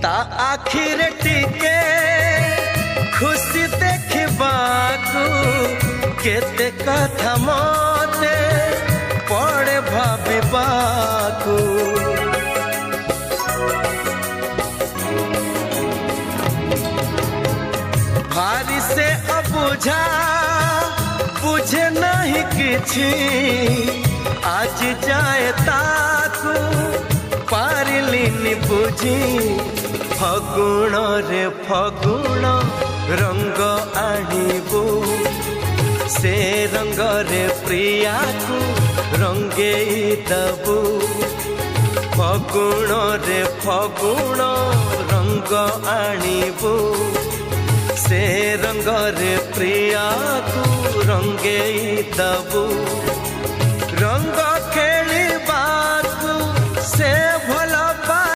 ता आखिर टिके खुशी देखबाकू केते कथा मते पड़े भाबिबाकू भारी से अबुझा बुझे नहीं किछि आज जाए ताकू पारिलिनी बुझी फगुण रे फगुण रंग आनिबू से रंग रे प्रिया को रंगे दबू फगुण रे फगुण रंग आनिबू से रंग रे प्रिया को रंगे दबू।